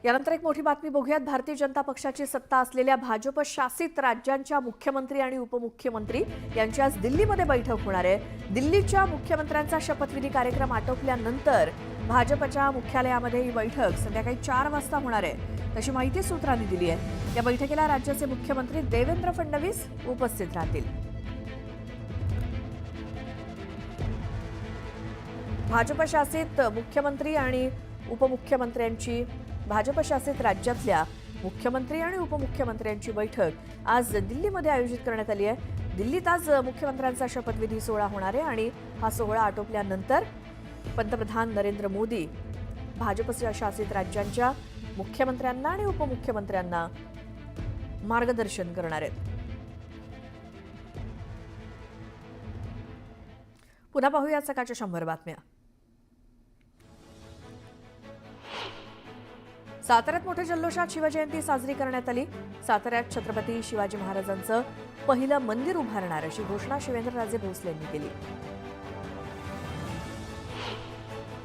यानंतर एक मोठी बातमी बघूयात। भारतीय जनता पक्षाची सत्ता असलेल्या भाजप शासित राज्यांच्या मुख्यमंत्री आणि उपमुख्यमंत्री यांची आज दिल्लीमध्ये बैठक होणार आहे। दिल्लीच्या मुख्यमंत्र्यांचा शपथविधी कार्यक्रम आटोपल्यानंतर भाजपच्या मुख्यालयामध्ये ही बैठक संध्याकाळी 4 वाजता होणार आहे, तशी माहिती सूत्रांनी दिली आहे। या बैठकीला राज्याचे मुख्यमंत्री देवेंद्र फडणवीस उपस्थित राहतील। भाजप शासित मुख्यमंत्री आणि उपमुख्यमंत्र्यांची भाजप शासित राज्यातल्या मुख्यमंत्री आणि उपमुख्यमंत्र्यांची बैठक आज दिल्लीमध्ये आयोजित करण्यात आली आहे। दिल्लीत आज मुख्यमंत्र्यांचा शपथविधी सोहळा होणार आहे आणि हा सोहळा आटोपल्यानंतर पंतप्रधान नरेंद्र मोदी भाजप शासित राज्यांच्या मुख्यमंत्र्यांना आणि उपमुख्यमंत्र्यांना मार्गदर्शन करणार आहेत। पुन्हा पाहूया सकाळच्या 100 बातम्या। साताऱ्यात मोठ्या जल्लोषात शिवजयंती साजरी करण्यात आली। साताऱ्यात छत्रपती शिवाजी महाराजांचं पहिलं मंदिर उभारणार अशी घोषणा शिवेंद्रराजे भोसले यांनी केली।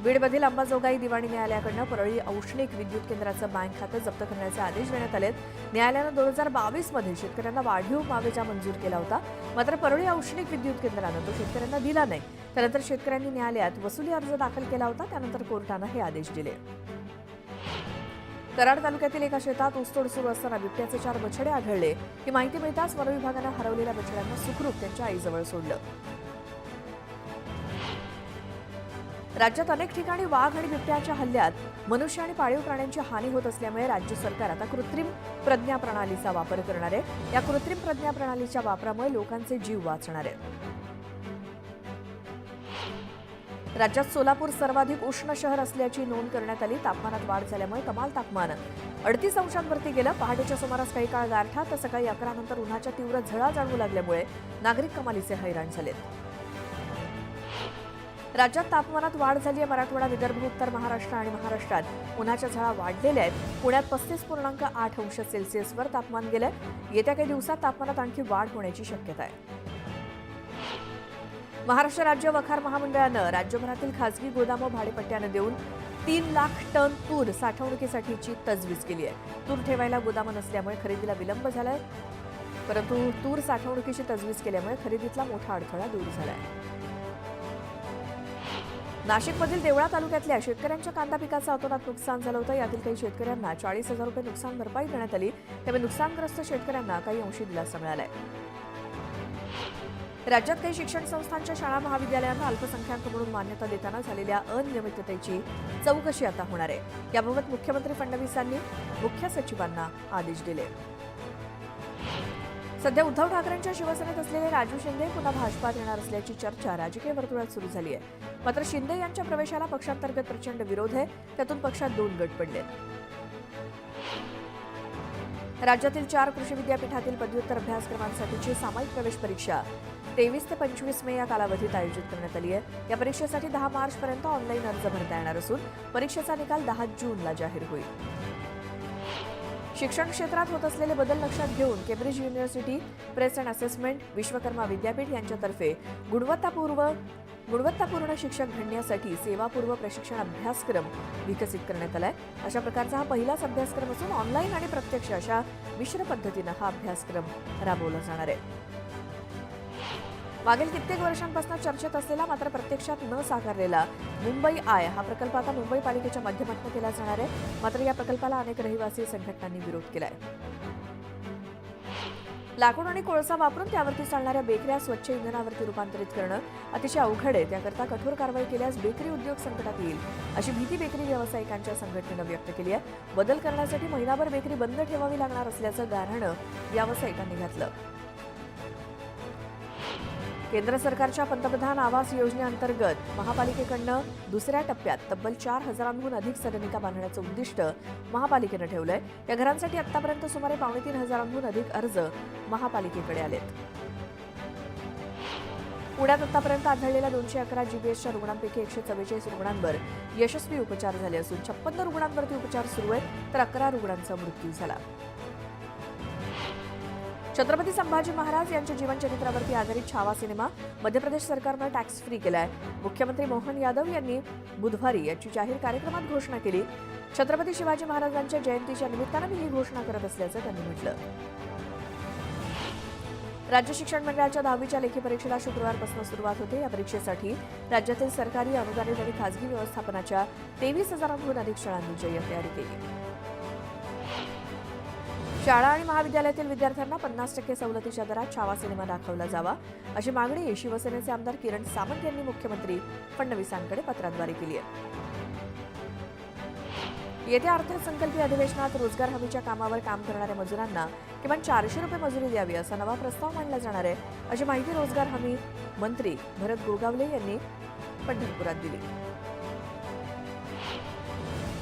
बीडमधील अंबाजोगाई दिवाणी न्यायालयाकडून परळी औष्णिक विद्युत केंद्राचं बँक खातं जप्त करण्याचे आदेश देण्यात आले। न्यायालयानं 2022 मध्ये शेतकऱ्यांना वाढीव मावेजा मंजूर केला होता, मात्र परळी औष्णिक विद्युत केंद्रानं तो शेतकऱ्यांना दिला नाही। त्यानंतर शेतकऱ्यांनी न्यायालयात वसुली अर्ज दाखल केला होता, त्यानंतर कोर्टानं हे आदेश दिले। कराड तालुक्यातील एका शेतात ऊसतोड सुरू असताना बिबट्याचे 4 बछडे आढळले। ही माहिती मिळताच वनविभागानं हरवलेल्या बछड्यांना सुखरूप त्यांच्या आईजवळ सोडलं। राज्यात अनेक ठिकाणी वाघ आणि बिबट्याच्या हल्ल्यात मनुष्य आणि पाळीव प्राण्यांची हानी होत असल्यामुळे राज्य सरकार आता कृत्रिम प्रज्ञा प्रणालीचा वापर करणार आहे। या कृत्रिम प्रज्ञा प्रणालीच्या वापरामुळे लोकांचे जीव वाचणार आहेत। राज्यात सोलापूर सर्वाधिक उष्ण शहर असल्याची नोंद करण्यात आली। तापमानात वाढ झाल्यामुळे कमाल तापमान 38 अंशांवरती गेलं। पहाटेच्या सुमारास काही काळ गारठा तर सकाळी 11 नंतर उन्हाच्या तीव्र झळा जाणवू लागल्यामुळे नागरिक कमालीचे हैराण झालेत। राज्यात तापमानात वाढ झाली आहे। मराठवाडा, विदर्भ, उत्तर महाराष्ट्र आणि महाराष्ट्रात उन्हाच्या झळा वाढलेल्या आहेत। पुण्यात 35.8 अंश सेल्सिअसवर तापमान गेलंय। येत्या काही दिवसात तापमानात आणखी वाढ होण्याची शक्यता आहे। महाराष्ट्र राज्य वखार महामंडळानं राज्यभरातील खासगी गोदामं भाडेपट्ट्यानं देऊन 3 लाख टन तूर साठवणुकीसाठीची तजवीज केली आहे। तूर ठेवायला गोदामं नसल्यामुळे खरेदीला विलंब झालाय, परंतु तूर साठवणुकीची तजवीज केल्यामुळे खरेदीतला मोठा अडथळा दूर झालाय। नाशिकमधील देवळा तालुक्यातल्या शेतकऱ्यांच्या कांदा पिकाचं अतोनात नुकसान झालं होतं। यातील काही शेतकऱ्यांना 40,000 रुपये नुकसान भरपाई देण्यात आली, त्यामुळे नुकसानग्रस्त शेतकऱ्यांना काही अंशी दिलासा मिळालाय। राज्यात काही शिक्षण संस्थांच्या शाळा महाविद्यालयांना अल्पसंख्याक म्हणून मान्यता देताना झालेल्या अनियमिततेची चौकशी आता होणार आहे। याबाबत मुख्यमंत्री फडणवीसांनी मुख्य सचिवांना आदेश दिले। सध्या उद्धव ठाकरेंच्या शिवसेनेत असलेले राजू शिंदे पुन्हा भाजपात येणार असल्याची चर्चा राजकीय वर्तुळात सुरू झाली आहे। मात्र शिंदे यांच्या प्रवेशाला पक्षांतर्गत प्रचंड विरोध आहे, त्यातून पक्षात 2 गट पडले। राज्यातील 4 कृषी विद्यापीठातील पदव्युत्तर अभ्यासक्रमांसाठीची सामायिक प्रवेश परीक्षा 23 ते 25 मे या कालावधीत आयोजित करण्यात आली आहे। या परीक्षेसाठी 10 मार्चपर्यंत ऑनलाईन अर्ज भरता येणार असून परीक्षेचा निकाल 10 जूनला जाहीर होईल। शिक्षण क्षेत्रात होत असलेले बदल लक्षात घेऊन Cambridge university press and assessment Vishwakarma विद्यापीठ यांच्यातर्फे गुणवत्तापूर्ण शिक्षक घडण्यासाठी सेवापूर्व प्रशिक्षण अभ्यासक्रम विकसित करण्यात आलाय। अशा प्रकारचा हा पहिलाच अभ्यासक्रम असून ऑनलाईन आणि प्रत्यक्ष अशा मिश्र पद्धतीनं हा अभ्यासक्रम राबवला जाणार आहे। मागील कित्येक वर्षांपासून चर्चेत असलेला मात्र प्रत्यक्षात न साकारलेला मुंबई आय हा प्रकल्प आता मुंबई पालिकेच्या माध्यमातून केला जाणार आहे। मात्र या प्रकल्पाला अनेक रहिवासी संघटनांनी विरोध केलाय। लाकूड आणि कोळसा वापरून त्यावरती चालणाऱ्या बेकऱ्या स्वच्छ इंधनावरती रूपांतरित करणं अतिशय अवघड आहे। त्याकरता कठोर कारवाई केल्यास बेकरी उद्योग संकटात येईल अशी भीती बेकरी व्यावसायिकांच्या संघटनेनं व्यक्त केली आहे। बदल करण्यासाठी महिनाभर बेकरी बंद ठेवावी लागणार असल्याचं गाऱ्हाणं व्यावसायिकांनी घातलं। केंद्र सरकारच्या पंतप्रधान आवास योजनेअंतर्गत महापालिकेकडनं दुसऱ्या टप्प्यात तब्बल 4,000हून अधिक सदनिका बांधण्याचं उद्दिष्ट महापालिकेनं ठेवलंय। या घरांसाठी आतापर्यंत सुमारे 2,500हून अधिक अर्ज महापालिकेकडे आलेत। पुण्यात आतापर्यंत आढळलेल्या 211 जीबीएसच्या रुग्णांपैकी 144 रुग्णांवर यशस्वी उपचार झाले असून 56 रुग्णांवरती उपचार सुरू आहेत, तर 11 रुग्णांचा मृत्यू झाला। छत्रपती संभाजी महाराज यांच्या जीवनचरित्रावरती आधारित छावा सिनेमा मध्य प्रदेश सरकारने टॅक्स फ्री केलाय। मुख्यमंत्री मोहन यादव यांनी बुधवारी याची जाहीर कार्यक्रमात घोषणा केली। छत्रपती शिवाजी महाराजांच्या जयंतीच्या निमित्तानं मी ही घोषणा करत असल्याचं त्यांनी म्हटलं. राज्य शिक्षण मंडळाच्या 10वीच्या लेखी परीक्षेला शुक्रवारपासून सुरुवात होते. या परीक्षेसाठी राज्यातील सरकारी, अनुदानित आणि खासगी व्यवस्थापनाच्या 23,000हून अधिक शाळांनी जय्यत तयारी केली. शाळा आणि महाविद्यालयातील विद्यार्थ्यांना 50% सवलतीच्या दरात छावा सिनेमा दाखवला जावा अशी मागणी शिवसेनेचे आमदार किरण सामंत यांनी मुख्यमंत्री फडणवीसांकडे पत्राद्वारे केली आहे. येत्या अर्थसंकल्पीय अधिवेशनात रोजगार हमीच्या कामावर काम करणाऱ्या मजुरांना किमान 400 रुपये मजुरी द्यावी असा नवा प्रस्ताव मांडला जाणार आहे अशी माहिती रोजगार हमी मंत्री भरत गोगावले यांनी पंढरपुरात दिली.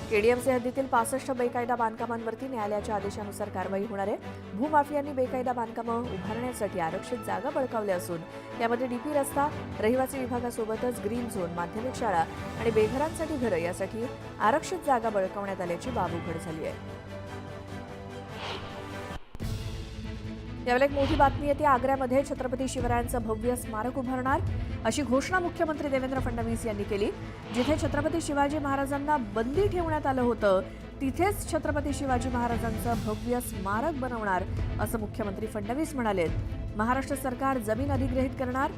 केडीएमसी हद्दीतील 65 बेकायदा बांधकामांवरती न्यायालयाच्या आदेशानुसार कारवाई होणार आहे. भूमाफियांनी बेकायदा बांधकामं उभारण्यासाठी आरक्षित जागा बळकावल्या असून यामध्ये डीपी रस्ता, रहिवासी विभागासोबतच ग्रीन झोन, माध्यमिक शाळा आणि बेघरांसाठी घरं यासाठी आरक्षित जागा बळकावण्यात आल्याची बाब उघड झाली आहे. यावेळी एक मोठी बातमी येते. आग्र्यामध्ये छत्रपती शिवरायांचं भव्य स्मारक उभारणार अशी घोषणा मुख्यमंत्री देवेंद्र फडणवीस यांनी केली. जिथे छत्रपती शिवाजी महाराजांना बंदी ठेवण्यात आलं होतं तिथेच छत्रपती शिवाजी महाराजांचं भव्य स्मारक बनवणार असं मुख्यमंत्री फडणवीस म्हणाले. महाराष्ट्र सरकार जमीन अधिग्रहित करणार.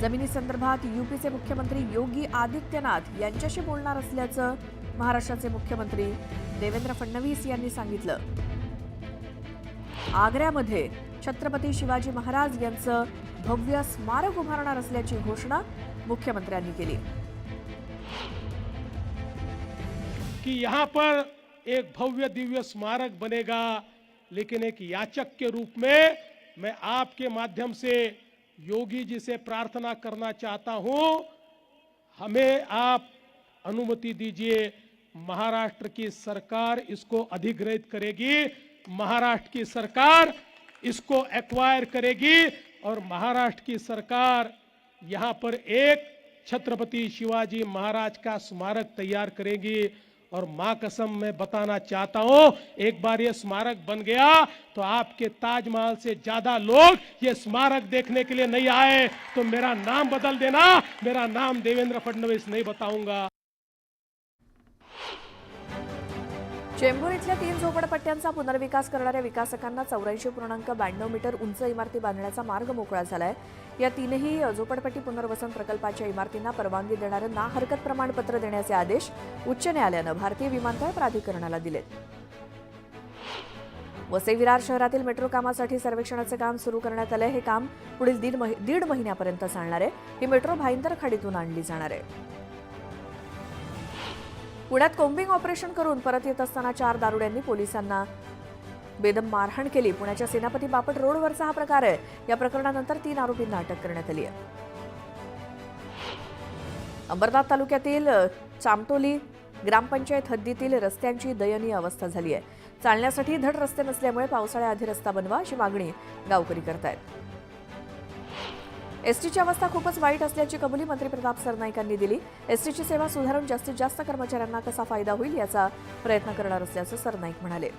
जमिनीसंदर्भात यूपीचे मुख्यमंत्री योगी आदित्यनाथ यांच्याशी बोलणार असल्याचं महाराष्ट्राचे मुख्यमंत्री देवेंद्र फडणवीस यांनी सांगितलं. आग्र्यामध्ये छत्रपती शिवाजी महाराज यांचं भव्य स्मारक उभारणार असल्याची घोषणा मुख्यमंत्र्यांनी केली. कि यहाँ पर एक भव्य दिव्य स्मारक बनेगा, लेकिन एक याचक के रूप में मैं आपके माध्यम से योगी जी से प्रार्थना करना चाहता हूं, हमें आप अनुमति दीजिए. महाराष्ट्र की सरकार इसको अधिग्रहित करेगी, महाराष्ट्र की सरकार इसको एक्वायर करेगी और महाराष्ट्र की सरकार यहाँ पर एक छत्रपति शिवाजी महाराज का स्मारक तैयार करेगी. और मां कसम मैं बताना चाहता हूं, एक बार ये स्मारक बन गया तो आपके ताजमहल से ज्यादा लोग ये स्मारक देखने के लिए नहीं आए तो मेरा नाम बदल देना, मेरा नाम देवेंद्र फडणवीस नहीं बताऊंगा. चेंबूर इथल्या 3 झोपडपट्ट्यांचा पुनर्विकास करणाऱ्या विकासकांना 84.92 मीटर उंच इमारती बांधण्याचा मार्ग मोकळा झालाय. या 3ही झोपडपट्टी पुनर्वसन प्रकल्पाच्या इमारतींना परवानगी देणारं ना हरकत प्रमाणपत्र देण्याचे आदेश उच्च न्यायालयानं भारतीय विमानतळ प्राधिकरणाला दिलेत. वसई विरार शहरातील मेट्रो कामासाठी सर्वेक्षणाचं काम सुरू करण्यात आलंय. हे काम पुढील दीड महिन्यापर्यंत चालणार आहे. ही मेट्रो भाईंदर खाडीतून आणली जाणार आहे. पुण्यात कोम्बिंग ऑपरेशन करून परत येत असताना 4 दारुड्यांनी पोलिसांना बेदम मारहाण केली. पुण्याच्या सेनापती बापट रोडवरचा हा प्रकार आहे. या प्रकरणानंतर 3 आरोपींना अटक करण्यात आली आहे. अंबरनाथ तालुक्यातील चामटोली ग्रामपंचायत हद्दीतील रस्त्यांची दयनीय अवस्था झाली आहे. चालण्यासाठी धड रस्ते नसल्यामुळे पावसाळ्याआधी रस्ता बनवा अशी मागणी गावकरी करतायत. एसटीची अवस्था खूपच वाईट असल्याची कबुली मंत्री प्रताप सरनाईकांनी दिली. एसटीची सेवा सुधारून जास्तीत जास्त कर्मचाऱ्यांना कसा फायदा होईल याचा प्रयत्न करणार असल्याचं सरनाईक म्हणाले.